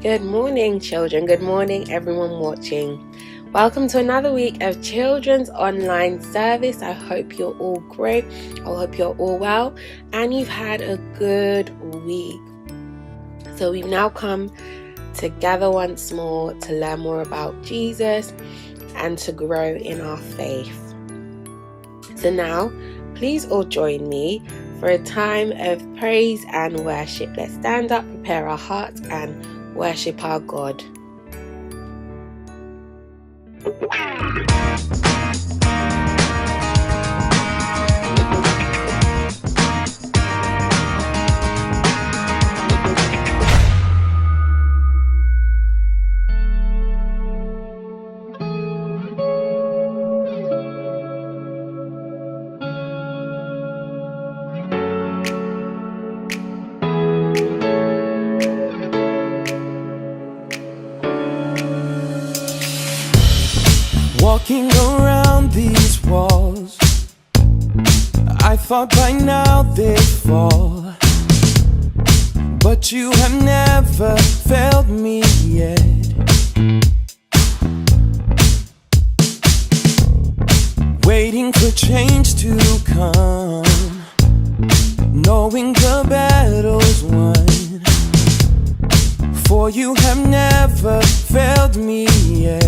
Good morning, children. Good morning, everyone watching. Welcome to another week of Children's Online Service. I hope you're all great. I hope you're all well and you've had a good week. So we've now come together once more to learn more about Jesus and to grow in our faith. So now, please all join me for a time of praise and worship. Let's stand up, prepare our hearts and worship our God. Walking around these walls, I thought by now they'd fall, but you have never failed me yet. Waiting for change to come, knowing the battle's won, for you have never failed me yet.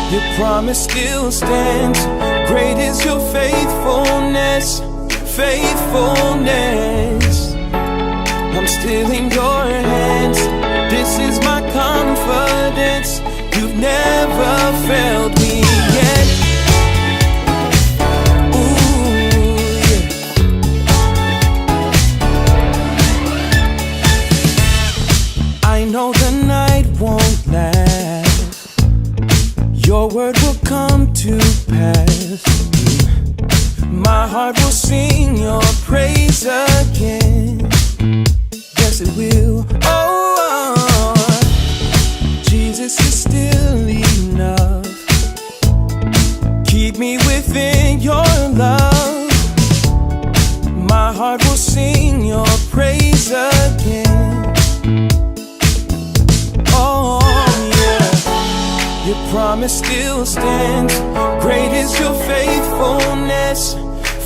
Your promise still stands. Great is your faithfulness, faithfulness. I'm still in your hands. This is my confidence. You've never failed me yet. Ooh, yeah. I know the night won't last. Your word will come to pass. My heart will sing your praise again. Yes, it will. Oh, Jesus is still enough. Keep me within your love. My heart will sing your praise again. Oh, your promise still stands. Great is your faithfulness,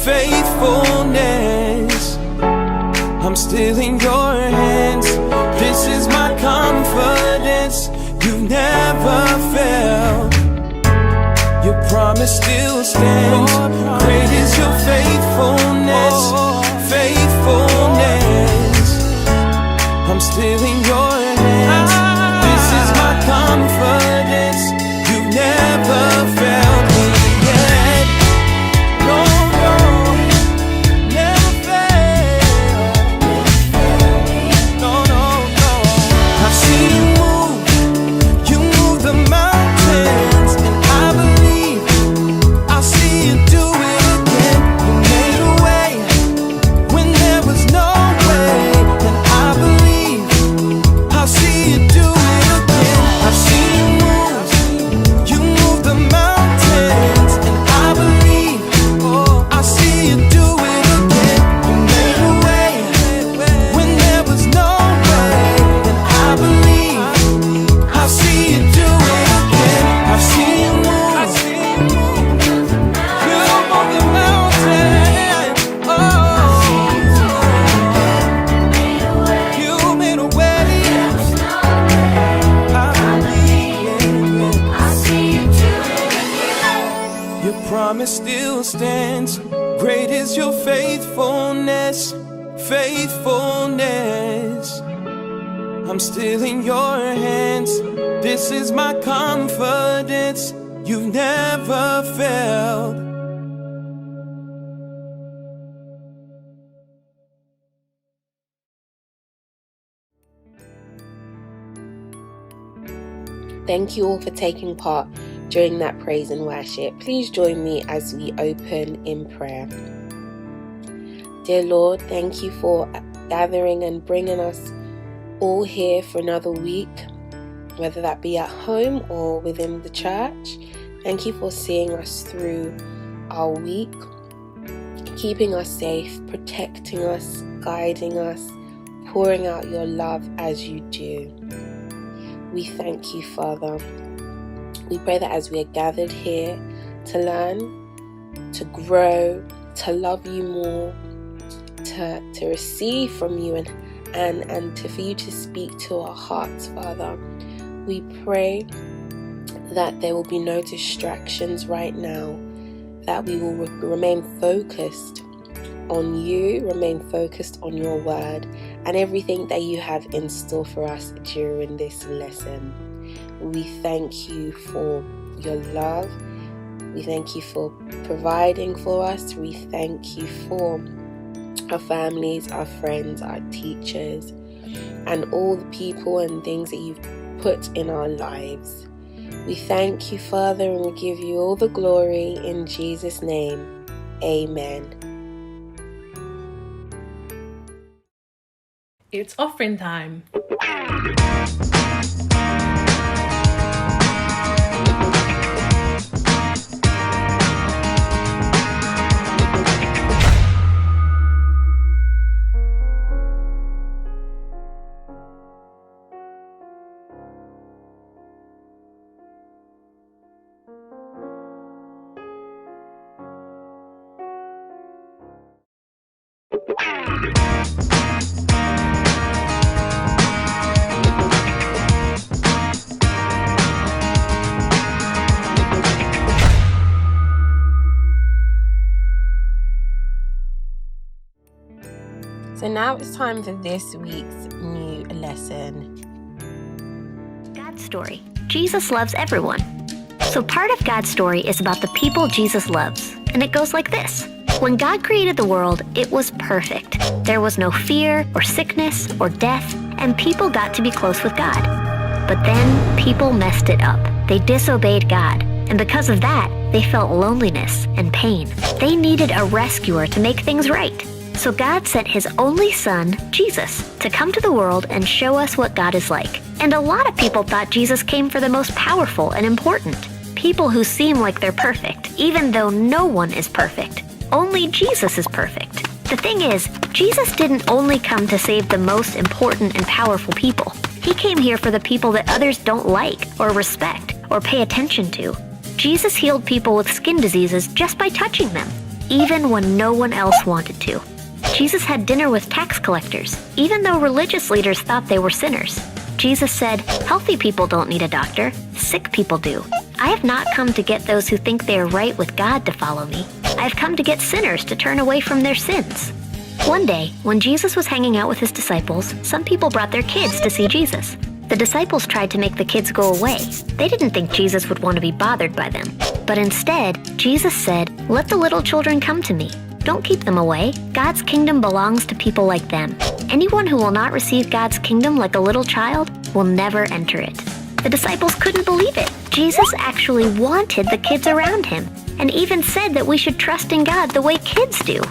faithfulness. I'm still in your hands. This is my confidence. You've never failed. Your promise still stands. Great is your faithfulness, faithfulness. I'm still in your hands. This is my confidence. You've never failed me yet. No, no, never failed. No, no, no. I've seen you move. You move the mountains, and I believe I'll see you do it again. You made a way when there was no way, and I believe I'll see you do it again. I've seen you move. You move the mountains, and I believe I'll see you do it again. You made a way when there was no way, and I believe I'll see you do it again. I've seen you move. You move the mountains. Oh, you made a way. Your promise still stands. Great is your faithfulness, faithfulness. I'm still in your hands. This is my confidence. You've never failed. Thank you all for taking part during that praise and worship. Please join me as we open in prayer. Dear Lord, thank you for gathering and bringing us all here for another week, whether that be at home or within the church. Thank you for seeing us through our week. keeping us safe, protecting us, guiding us, pouring out your love as you do. We thank you, Father. We pray that as we are gathered here to learn, to grow, to love you more, to receive from you and for you to speak to our hearts, Father, we pray that there will be no distractions right now, that we will remain focused on you, remain focused on your word and everything that you have in store for us during this lesson. We thank you for your love. We thank you for providing for us. We thank you for our families, our friends, our teachers, and all the people and things that you've put in our lives. We thank you, Father, and we give you all the glory in Jesus' name. Amen. It's offering time. So now it's time for this week's new lesson. God's story. Jesus loves everyone. So part of God's story is about the people Jesus loves, and it goes like this. When God created the world, it was perfect. There was no fear or sickness or death, and people got to be close with God. But then people messed it up. They disobeyed God, and because of that, they felt loneliness and pain. They needed a rescuer to make things right. So God sent his only son, Jesus, to come to the world and show us what God is like. And a lot of people thought Jesus came for the most powerful and important. People who seem like they're perfect, even though no one is perfect. Only Jesus is perfect. The thing is, Jesus didn't only come to save the most important and powerful people. He came here for the people that others don't like or respect or pay attention to. Jesus healed people with skin diseases just by touching them, even when no one else wanted to. Jesus had dinner with tax collectors, even though religious leaders thought they were sinners. Jesus said, "Healthy people don't need a doctor, sick people do. I have not come to get those who think they are right with God to follow me. I have come to get sinners to turn away from their sins." One day, when Jesus was hanging out with his disciples, some people brought their kids to see Jesus. The disciples tried to make the kids go away. They didn't think Jesus would want to be bothered by them. But instead, Jesus said, "Let the little children come to me. Don't keep them away. God's kingdom belongs to people like them. Anyone who will not receive God's kingdom like a little child will never enter it." The disciples couldn't believe it. Jesus actually wanted the kids around him, and even said that we should trust in God the way kids do.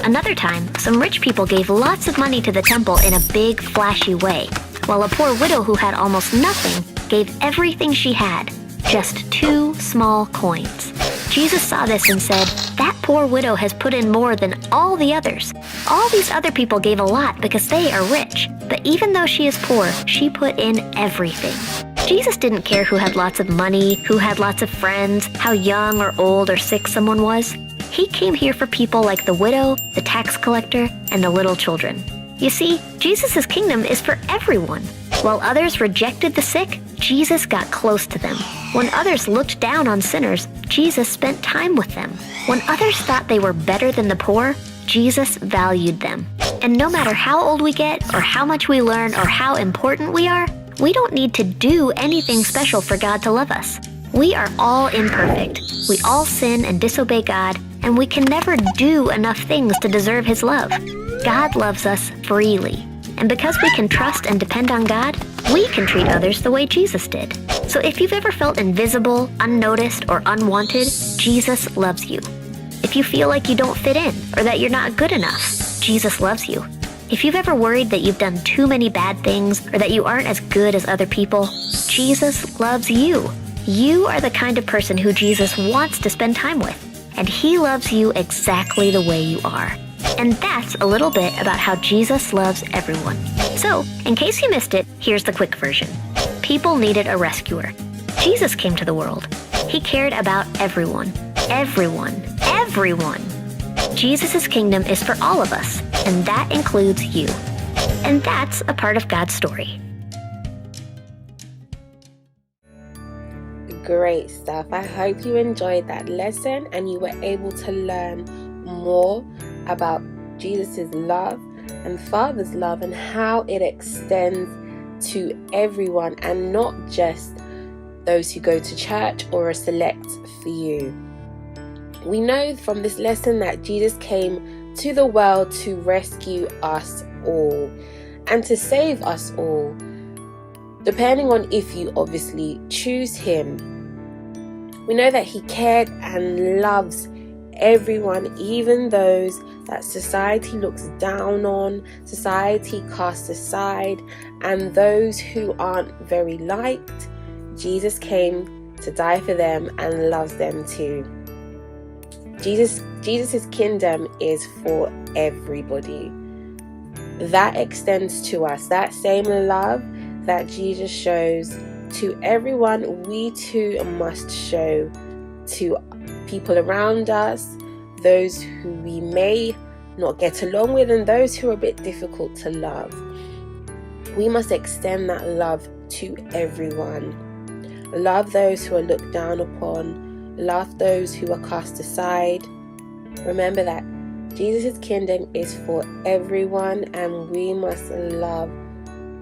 Another time, some rich people gave lots of money to the temple in a big, flashy way, while a poor widow who had almost nothing gave everything she had, just 2 small coins. Jesus saw this and said, "That poor widow has put in more than all the others. All these other people gave a lot because they are rich, but even though she is poor, she put in everything." Jesus didn't care who had lots of money, who had lots of friends, how young or old or sick someone was. He came here for people like the widow, the tax collector, and the little children. You see, Jesus' kingdom is for everyone. While others rejected the sick, Jesus got close to them. When others looked down on sinners, Jesus spent time with them. When others thought they were better than the poor, Jesus valued them. And no matter how old we get, or how much we learn, or how important we are, we don't need to do anything special for God to love us. We are all imperfect. We all sin and disobey God, and we can never do enough things to deserve his love. God loves us freely. And because we can trust and depend on God, we can treat others the way Jesus did. So if you've ever felt invisible, unnoticed, or unwanted, Jesus loves you. If you feel like you don't fit in, or that you're not good enough, Jesus loves you. If you've ever worried that you've done too many bad things, or that you aren't as good as other people, Jesus loves you. You are the kind of person who Jesus wants to spend time with. and He loves you exactly the way you are. And that's a little bit about how Jesus loves everyone. So, in case you missed it, here's the quick version. People needed a rescuer. Jesus came to the world. He cared about everyone. Everyone. Everyone. Jesus' kingdom is for all of us, and that includes you. And that's a part of God's story. Great stuff. I hope you enjoyed that lesson and you were able to learn more about Jesus' love and Father's love and how it extends to everyone and not just those who go to church or a select few. We know from this lesson that Jesus came to the world to rescue us all and to save us all, depending on if you obviously choose Him. We know that He cared and loves everyone, even those that society looks down on, society casts aside, and those who aren't very liked. Jesus came to die for them and loves them too. Jesus' kingdom is for everybody. That extends to us. That same love that Jesus shows to everyone, we too must show to people around us, those who we may not get along with, and those who are a bit difficult to love. We must extend that love to everyone. Love those who are looked down upon. Love those who are cast aside. Remember that Jesus' kingdom is for everyone, and we must love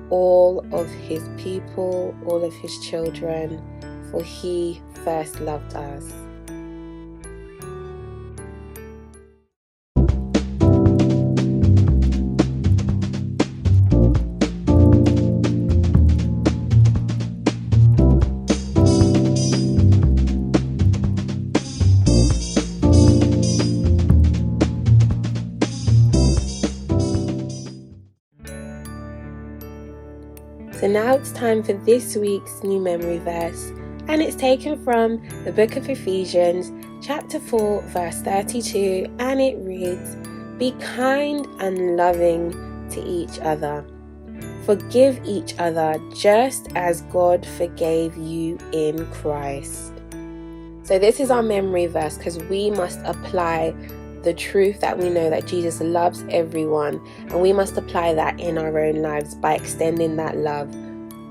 all of His people, all of His children, for He first loved us. So now it's time for this week's new memory verse, and it's taken from the book of Ephesians, chapter 4, verse 32, and it reads, "Be kind and loving to each other. Forgive each other just as God forgave you in Christ." So this is our memory verse because we must apply the truth that we know that Jesus loves everyone, and we must apply that in our own lives by extending that love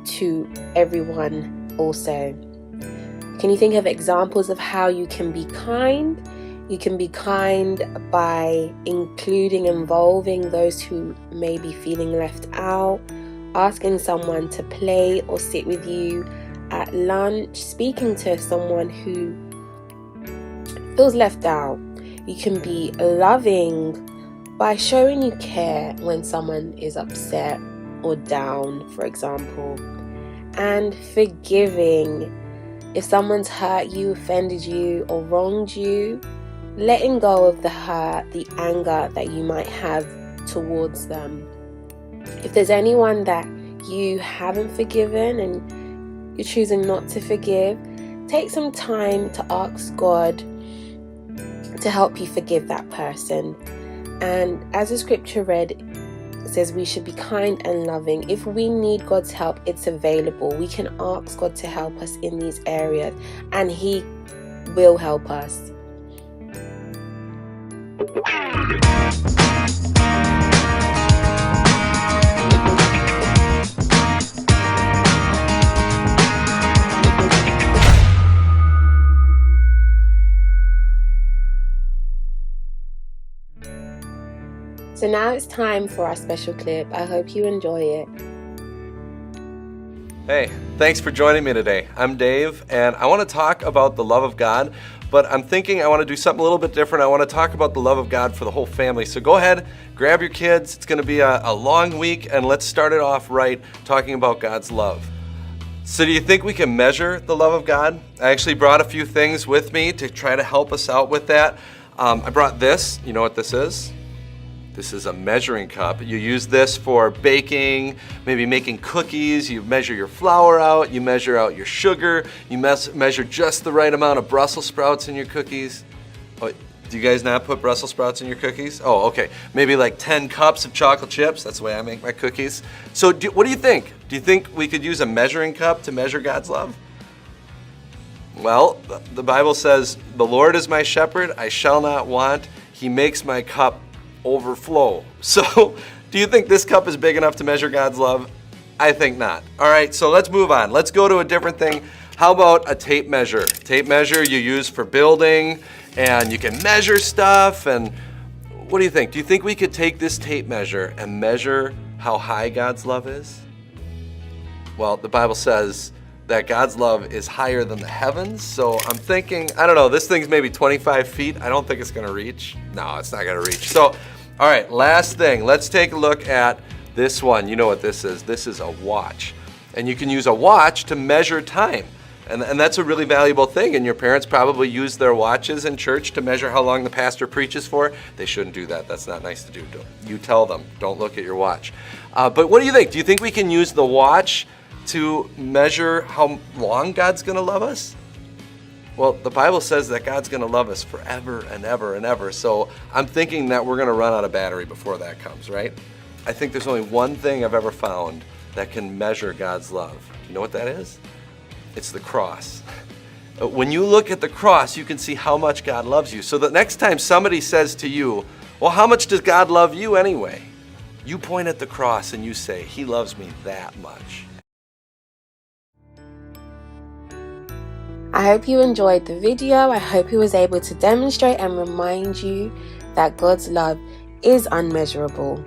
to everyone also. Can you think of examples of how you can be kind? You can be kind by involving those who may be feeling left out, asking someone to play or sit with you at lunch, speaking to someone who feels left out. You can be loving by showing you care when someone is upset or down, for example. And forgiving. If someone's hurt you, offended you, or wronged you, letting go of the hurt, the anger that you might have towards them. If there's anyone that you haven't forgiven and you're choosing not to forgive, take some time to ask God to help you forgive that person. And as the scripture read, it says we should be kind and loving. If we need God's help, it's available. We can ask God to help us in these areas, and He will help us. So now it's time for our special clip. I hope you enjoy it. Hey, thanks for joining me today. I'm Dave, and I want to talk about the love of God, but I'm thinking I want to do something a little bit different. I want to talk about the love of God for the whole family. So go ahead, grab your kids. It's going to be a long week, and let's start it off right, talking about God's love. So do you think we can measure the love of God? I actually brought a few things with me to try to help us out with that. I brought this. You know what this is? This is a measuring cup. You use this for baking, maybe making cookies. You measure your flour out, you measure out your sugar, you measure just the right amount of Brussels sprouts in your cookies. Oh, do you guys not put Brussels sprouts in your cookies? Oh, okay. Maybe like 10 cups of chocolate chips. That's the way I make my cookies. So what do you think? Do you think we could use a measuring cup to measure God's love? Well, the Bible says, "The Lord is my shepherd, I shall not want. He makes my cup overflow." So, do you think this cup is big enough to measure God's love? I think not. All right, so let's move on. Let's go to a different thing. How about a tape measure? Tape measure you use for building, and you can measure stuff. And what do you think? Do you think we could take this tape measure and measure how high God's love is? Well, the Bible says that God's love is higher than the heavens. So I'm thinking, I don't know, this thing's maybe 25 feet. I don't think it's gonna reach. No, it's not gonna reach. So, all right, last thing. Let's take a look at this one. You know what this is. This is a watch. And you can use a watch to measure time. And that's a really valuable thing. And your parents probably use their watches in church to measure how long the pastor preaches for. They shouldn't do that. That's not nice to do. You tell them, don't look at your watch. But what do you think? Do you think we can use the watch to measure how long God's going to love us? Well, the Bible says that God's going to love us forever and ever and ever. So I'm thinking that we're going to run out of battery before that comes, right? I think there's only one thing I've ever found that can measure God's love. You know what that is? It's the cross. When you look at the cross, you can see how much God loves you. So the next time somebody says to you, "Well, how much does God love you anyway?" You point at the cross and you say, "He loves me that much." I hope you enjoyed the video. I hope he was able to demonstrate and remind you that God's love is unmeasurable,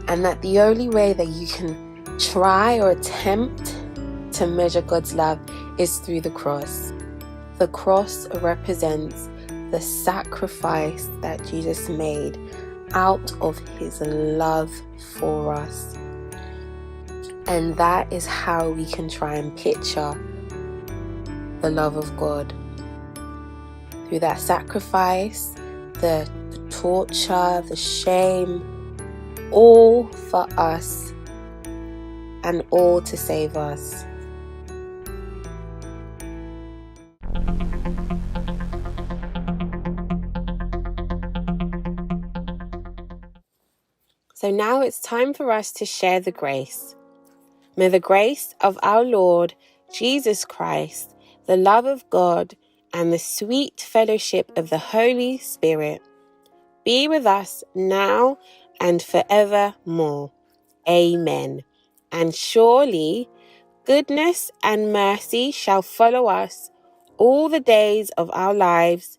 and that the only way that you can try or attempt to measure God's love is through the cross. The cross represents the sacrifice that Jesus made out of his love for us. And that is how we can try and picture the love of God. Through that sacrifice, the torture, the shame, all for us and all to save us. So now it's time for us to share the grace. May the grace of our Lord Jesus Christ, the love of God, and the sweet fellowship of the Holy Spirit be with us now and forevermore. Amen. And surely goodness and mercy shall follow us all the days of our lives,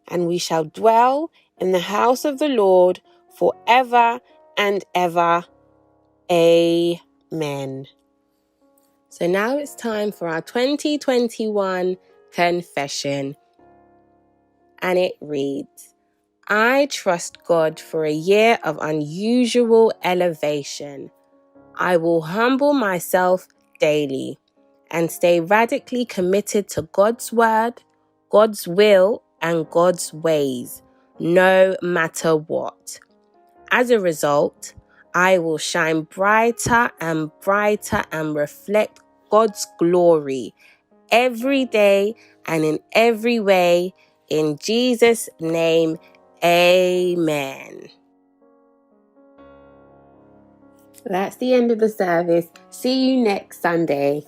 and we shall dwell in the house of the Lord forever and ever. Amen. So now it's time for our 2021 confession. And it reads, I trust God for a year of unusual elevation. I will humble myself daily and stay radically committed to God's word, God's will, and God's ways, no matter what. As a result, I will shine brighter and brighter and reflect God's glory every day and in every way. In Jesus' name, amen. That's the end of the service. See you next Sunday.